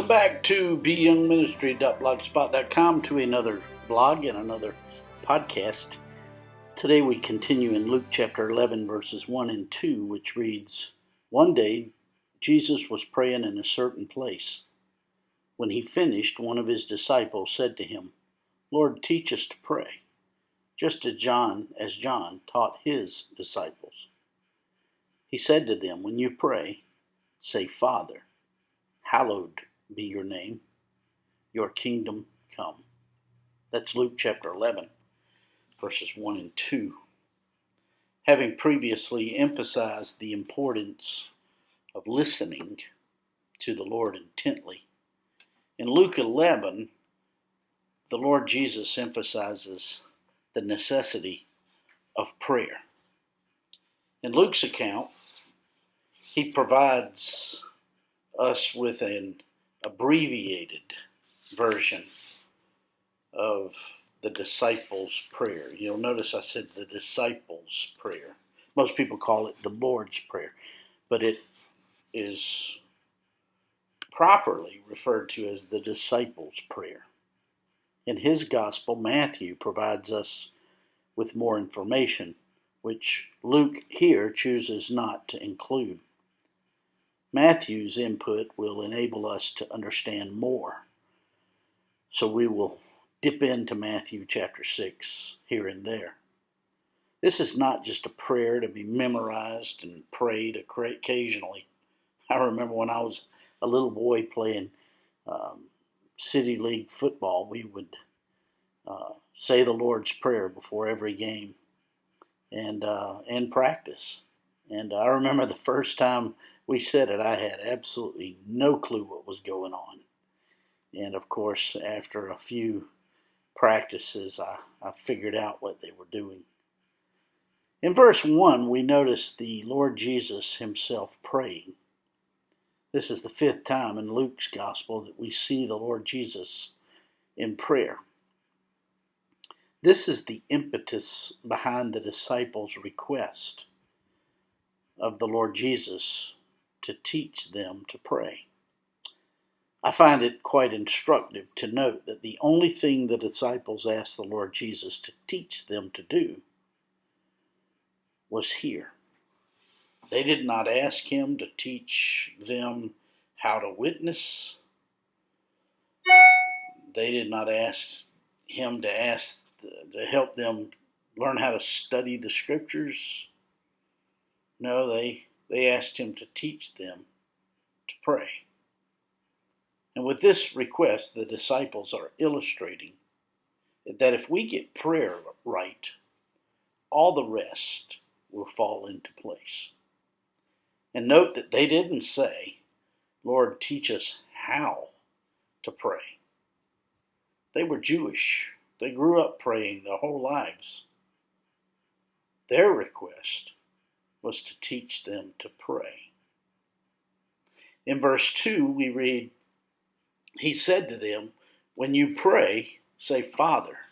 Welcome back to beyoungministry.blogspot.com, to another blog and another podcast. Today we continue in Luke chapter 11 verses 1 and 2, which reads, "One day Jesus was praying in a certain place. When he finished, one of his disciples said to him, 'Lord, teach us to pray, just as John taught his disciples.' He said to them, 'When you pray, say, Father, hallowed be your name, your kingdom come.'" That's Luke chapter 11, verses 1 and 2. Having previously emphasized the importance of listening to the Lord intently, in Luke 11, the Lord Jesus emphasizes the necessity of prayer. In Luke's account, he provides us with an abbreviated version of the disciples' prayer. You'll notice I said the disciples' prayer. Most people call it the Lord's Prayer, but it is properly referred to as the disciples' prayer. In his gospel, Matthew provides us with more information, which Luke here chooses not to include. Matthew's input will enable us to understand more, so we will dip into Matthew chapter 6 here and there. This is not just a prayer to be memorized and prayed occasionally. I remember when I was a little boy playing City League football, we would say the Lord's Prayer before every game and practice. And I remember the first time we said it, I had absolutely no clue what was going on. And of course, after a few practices, I figured out what they were doing. In verse 1, we notice the Lord Jesus himself praying. This is the fifth time in Luke's gospel that we see the Lord Jesus in prayer. This is the impetus behind the disciples' request of the Lord Jesus to teach them to pray. I find it quite instructive to note that the only thing the disciples asked the Lord Jesus to teach them to do was here. They did not ask him to teach them how to witness. They did not ask him to help them learn how to study the scriptures. No, they asked him to teach them to pray. And with this request, the disciples are illustrating that if we get prayer right, all the rest will fall into place. And note that they didn't say, "Lord, teach us how to pray." They were Jewish. They grew up praying their whole lives. Their request was to teach them to pray. In verse 2, we read, he said to them, "When you pray, say, Father,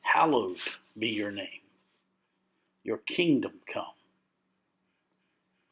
hallowed be your name. Your kingdom come."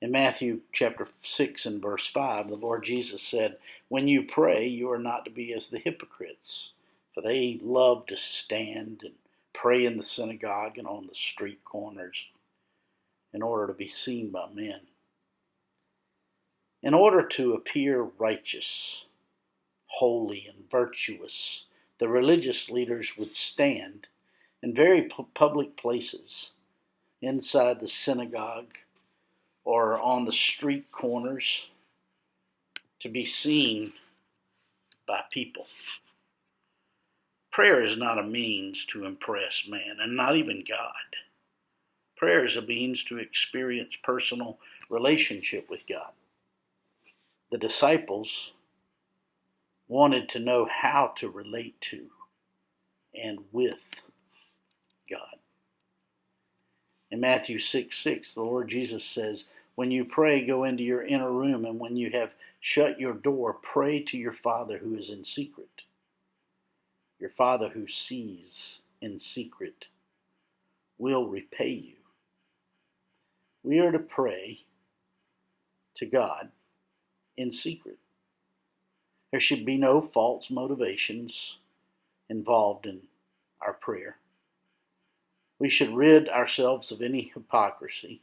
In Matthew chapter 6 and verse 5, the Lord Jesus said, "When you pray, you are not to be as the hypocrites, for they love to stand and pray in the synagogue and on the street corners in order to be seen by men." In order to appear righteous, holy, and virtuous, the religious leaders would stand in very public places, inside the synagogue or on the street corners, to be seen by people. Prayer is not a means to impress man, and not even God. Prayer is a means to experience personal relationship with God. The disciples wanted to know how to relate to and with God. In Matthew 6:6, the Lord Jesus says, "When you pray, go into your inner room, and when you have shut your door, pray to your Father who is in secret. Your Father who sees in secret will repay you." We are to pray to God in secret. There should be no false motivations involved in our prayer. We should rid ourselves of any hypocrisy.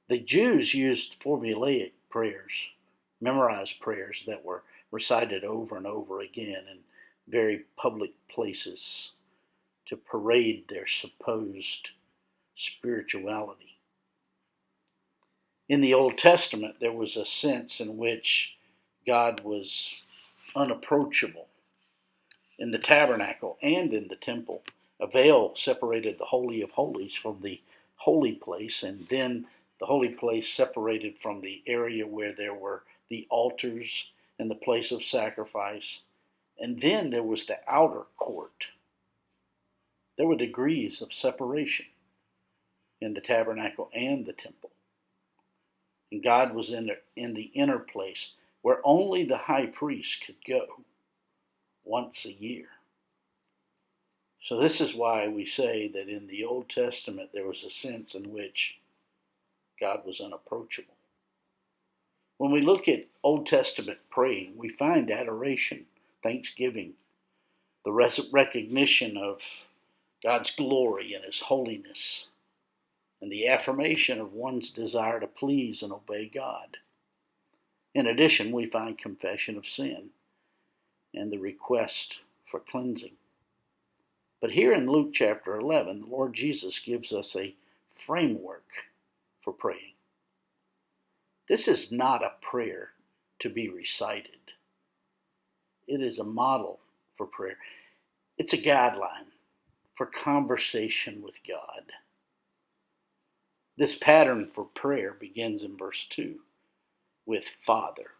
The Jews used formulaic prayers, memorized prayers that were recited over and over again in very public places to parade their supposed spirituality. In the Old Testament, there was a sense in which God was unapproachable. In the tabernacle and in the temple, a veil separated the Holy of Holies from the holy place, and then the holy place separated from the area where there were the altars and the place of sacrifice. And then there was the outer court. There were degrees of separation in the tabernacle and the temple. And God was in the inner place where only the high priest could go once a year. So this is why we say that in the Old Testament there was a sense in which God was unapproachable. When we look at Old Testament praying, we find adoration, thanksgiving, the recognition of God's glory and His holiness, and the affirmation of one's desire to please and obey God. In addition, we find confession of sin and the request for cleansing. But here in Luke chapter 11, the Lord Jesus gives us a framework for praying. This is not a prayer to be recited. It is a model for prayer. It's a guideline for conversation with God. This pattern for prayer begins in verse 2 with Father.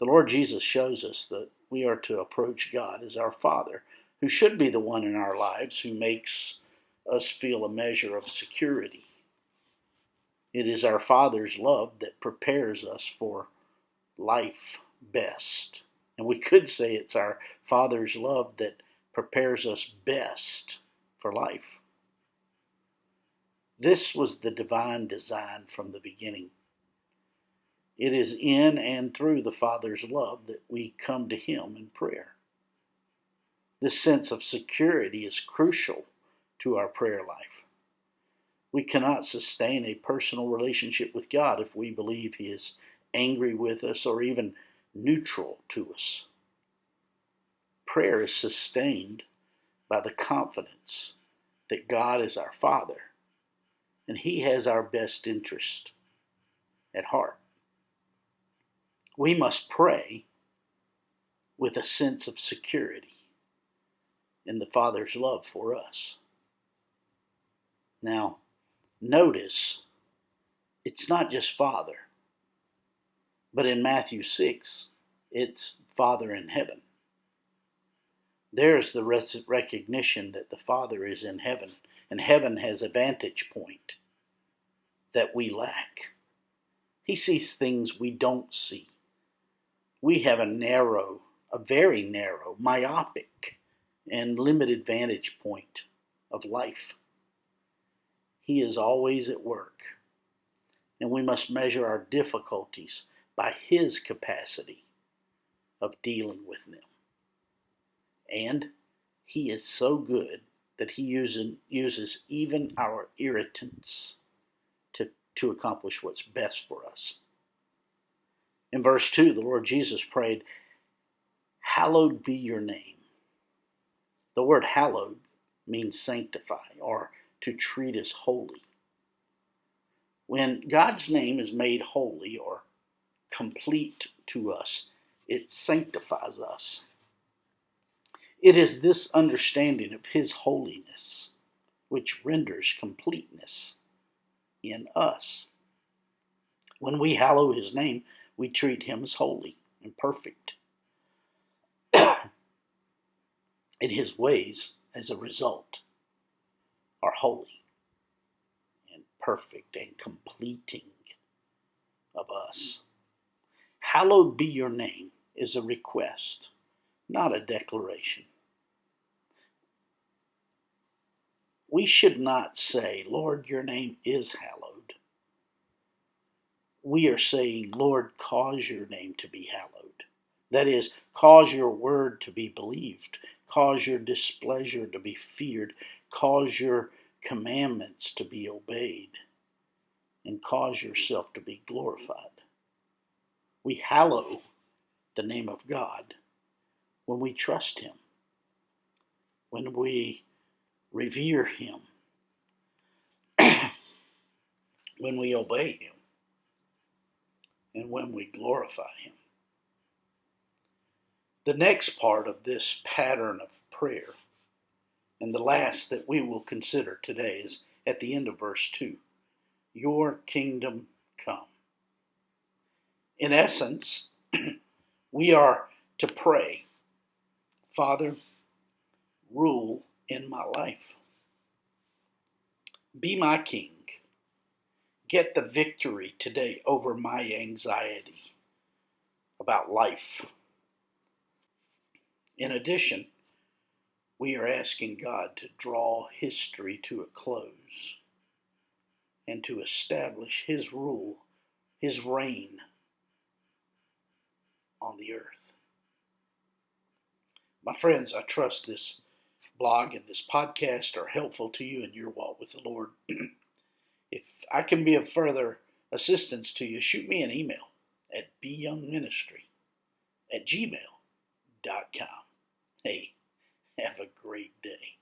The Lord Jesus shows us that we are to approach God as our Father, who should be the one in our lives who makes us feel a measure of security. It is our Father's love that prepares us for life best. And we could say it's our Father's love that prepares us best for life. This was the divine design from the beginning. It is in and through the Father's love that we come to Him in prayer. This sense of security is crucial to our prayer life. We cannot sustain a personal relationship with God if we believe He is angry with us or even neutral to us. Prayer is sustained by the confidence that God is our Father and He has our best interest at heart. We must pray with a sense of security in the Father's love for us. Now, notice, it's not just Father, but in Matthew 6, it's Father in heaven. There's the recognition that the Father is in heaven, and heaven has a vantage point that we lack. He sees things we don't see. We have a very narrow, myopic, and limited vantage point of life. He is always at work, and we must measure our difficulties by His capacity of dealing with them. And He is so good that He uses even our irritants to accomplish what's best for us. In verse 2, the Lord Jesus prayed, "Hallowed be your name." The word hallowed means sanctify or to treat as holy. When God's name is made holy or complete to us, it sanctifies us. It is this understanding of His holiness which renders completeness in us. When we hallow His name, we treat Him as holy and perfect. And His ways, as a result, are holy and perfect and completing of us. Hallowed be your name is a request, not a declaration. We should not say, Lord, your name is hallowed. we are saying, Lord, cause your name to be hallowed. That is, cause your word to be believed, cause your displeasure to be feared, cause your commandments to be obeyed, and cause yourself to be glorified. We hallow the name of God when we trust Him, when we revere Him, when we obey Him, and when we glorify Him. The next part of this pattern of prayer, and the last that we will consider today, is at the end of verse 2. Your kingdom come. In essence, we are to pray, Father, rule in my life. Be my king. Get the victory today over my anxiety about life. In addition, we are asking God to draw history to a close and to establish His rule, His reign on the earth. My friends, I trust this blog and this podcast are helpful to you in your walk with the Lord. If I can be of further assistance to you, shoot me an email at beyoungministry@gmail.com. Hey, have a great day.